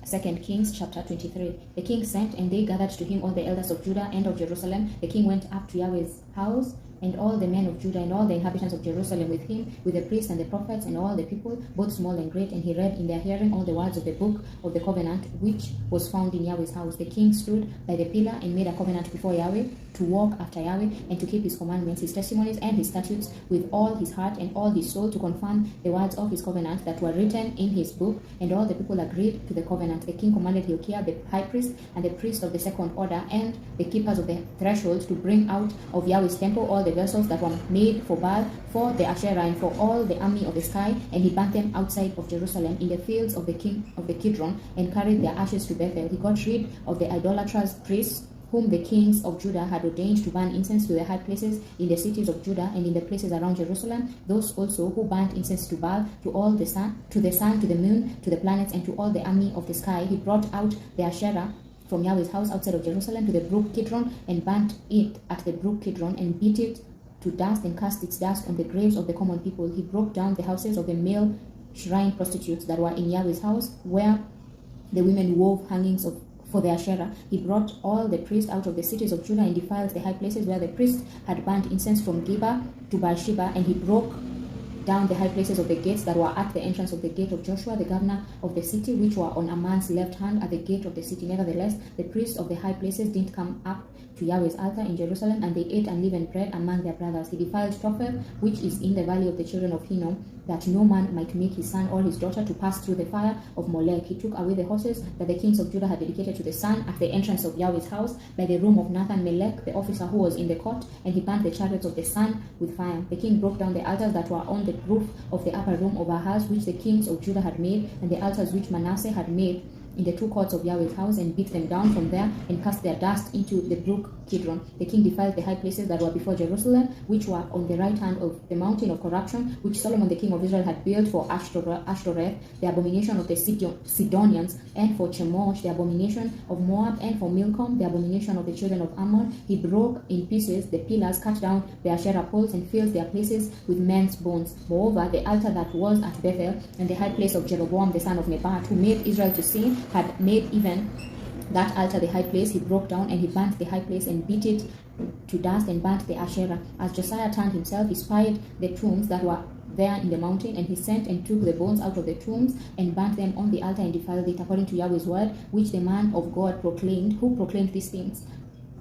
2 Kings chapter 23. The king sent, and they gathered to him all the elders of Judah and of Jerusalem. The king went up to Yahweh's house, and all the men of Judah and all the inhabitants of Jerusalem with him, with the priests and the prophets and all the people, both small and great. And he read in their hearing all the words of the book of the covenant, which was found in Yahweh's house. The king stood by the pillar and made a covenant before Yahweh, to walk after Yahweh, and to keep his commandments, his testimonies, and his statutes with all his heart and all his soul, to confirm the words of his covenant that were written in his book. And all the people agreed to the covenant. The king commanded Hilkiah the high priest and the priests of the second order and the keepers of the threshold to bring out of Yahweh's temple all the vessels that were made for Baal, for the Asherah, and for all the army of the sky. And he burnt them outside of Jerusalem in the fields of the king of the Kidron, and carried their ashes to Bethel. He got rid of the idolatrous priests whom the kings of Judah had ordained to burn incense to the high places in the cities of Judah and in the places around Jerusalem, those also who burnt incense to Baal, to all the sun, to the moon, to the planets, and to all the army of the sky. He brought out the Asherah from Yahweh's house outside of Jerusalem to the brook Kidron, and burnt it at the brook Kidron, and beat it to dust, and cast its dust on the graves of the common people. He broke down the houses of the male shrine prostitutes that were in Yahweh's house, where the women wove hangings for the Asherah. He brought all the priests out of the cities of Judah and defiled the high places where the priests had burnt incense from Geba to Beersheba, and he broke down the high places of the gates that were at the entrance of the gate of Joshua, the governor of the city, which were on a man's left hand at the gate of the city. Nevertheless, the priests of the high places didn't come up to Yahweh's altar in Jerusalem, and they ate unleavened bread among their brothers. He defiled Tophel, which is in the valley of the children of Hinnom, that no man might make his son or his daughter to pass through the fire of Molech. He took away the horses that the kings of Judah had dedicated to the sun at the entrance of Yahweh's house by the room of Nathan Melech, the officer who was in the court, and he burnt the chariots of the sun with fire. The king broke down the altars that were on the roof of the upper room of Ahaz, which the kings of Judah had made, and the altars which Manasseh had made in the two courts of Yahweh's house, and beat them down from there, and cast their dust into the brook Kidron. The king defiled the high places that were before Jerusalem, which were on the right hand of the mountain of corruption, which Solomon the king of Israel had built for Ashtoreth, the abomination of the Sidonians, and for Chemosh, the abomination of Moab, and for Milcom, the abomination of the children of Ammon. He broke in pieces the pillars, cut down the Asherah poles, and filled their places with men's bones. Moreover, the altar that was at Bethel, and the high place of Jeroboam the son of Nebat, who made Israel to sin, had made even that altar the high place. He broke down, and he burnt the high place, and beat it to dust, and burnt the Asherah. As Josiah turned himself, he spied the tombs that were there in the mountain, and he sent and took the bones out of the tombs, and burnt them on the altar, and defiled it, according to Yahweh's word, which the man of God proclaimed, who proclaimed these things.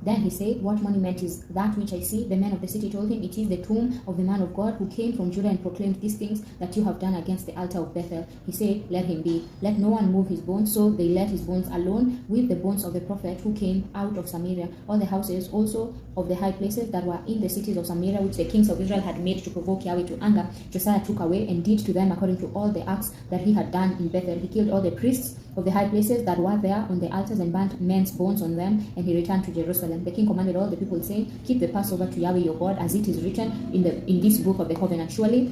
Then he said, "What monument is that which I see?" The men of the city told him, "It is the tomb of the man of God who came from Judah and proclaimed these things that you have done against the altar of Bethel." He said, "Let him be. Let no one move his bones." So they let his bones alone with the bones of the prophet who came out of Samaria. All the houses also of the high places that were in the cities of Samaria, which the kings of Israel had made to provoke Yahweh to anger, Josiah took away, and did to them according to all the acts that he had done in Bethel. He killed all the priests of the high places that were there on the altars, and burnt men's bones on them, and he returned to Jerusalem. The king commanded all the people, saying, "Keep the Passover to Yahweh your God, as it is written in this book of the covenant. Surely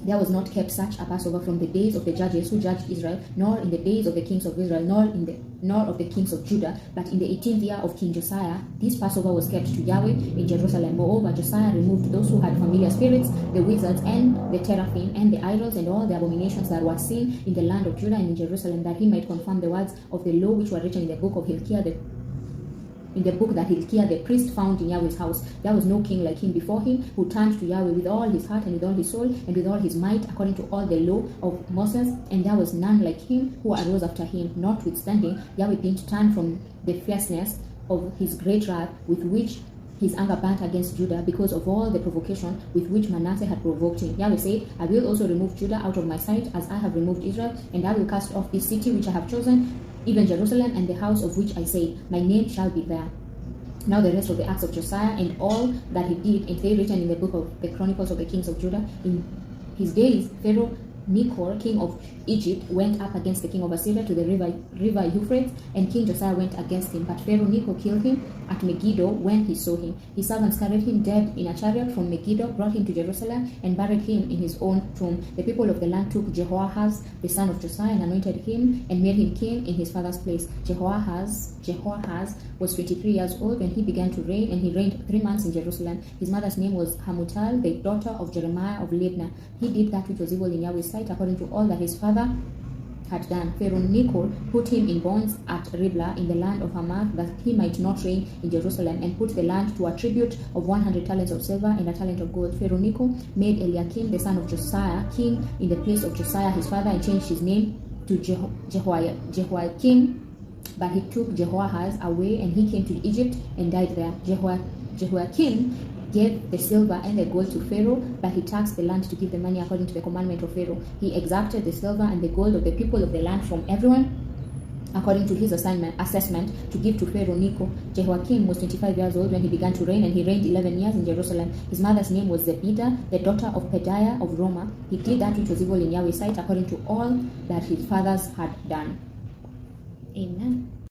there was not kept such a Passover from the days of the judges who judged Israel, nor in the days of the kings of Israel, nor of the kings of Judah, but in the 18th year of King Josiah, this Passover was kept to Yahweh in Jerusalem." Moreover, Josiah removed those who had familiar spirits, the wizards, and the teraphim, and the idols, and all the abominations that were seen in the land of Judah and in Jerusalem, that he might confirm the words of the law which were written in the book of Hilkiah, in the book that Hilkiah the priest found in Yahweh's house. There was no king like him before him, who turned to Yahweh with all his heart and with all his soul and with all his might, according to all the law of Moses, and there was none like him who arose after him. Notwithstanding, Yahweh didn't turn from the fierceness of his great wrath with which his anger burnt against Judah, because of all the provocation with which Manasseh had provoked him. Yahweh said, "I will also remove Judah out of my sight, as I have removed Israel, and I will cast off this city which I have chosen, even Jerusalem, and the house of which I say, my name shall be there." Now the rest of the acts of Josiah and all that he did, and they written in the book of the Chronicles of the kings of Judah. In his days, Pharaoh Necho, king of Egypt, went up against the king of Assyria to the river Euphrates, and King Josiah went against him. But Pharaoh Necho killed him at Megiddo when he saw him. His servants carried him dead in a chariot from Megiddo, brought him to Jerusalem, and buried him in his own tomb. The people of the land took Jehoahaz, the son of Josiah, and anointed him, and made him king in his father's place. Jehoahaz was 23 years old when he began to reign, and he reigned 3 months in Jerusalem. His mother's name was Hamutal, the daughter of Jeremiah of Libnah. He did that which was evil in Yahweh's sight, according to all that his father had done. Pharaoh Necho put him in bonds at Riblah in the land of Hamath, that he might not reign in Jerusalem, and put the land to a tribute of 100 talents of silver and a talent of gold. Pharaoh Necho made Eliakim the son of Josiah king in the place of Josiah his father, and changed his name to Jehoiakim. But he took Jehoahaz away, and he came to Egypt and died there. Jehoiakim gave the silver and the gold to Pharaoh, but he taxed the land to give the money according to the commandment of Pharaoh. He exacted the silver and the gold of the people of the land from everyone according to his assessment to give to Pharaoh Necho. Jehoiakim was 25 years old when he began to reign, and he reigned 11 years in Jerusalem. His mother's name was Zebidah, the daughter of Pedaiah of Roma. He did that which was evil in Yahweh's sight, according to all that his fathers had done. Amen.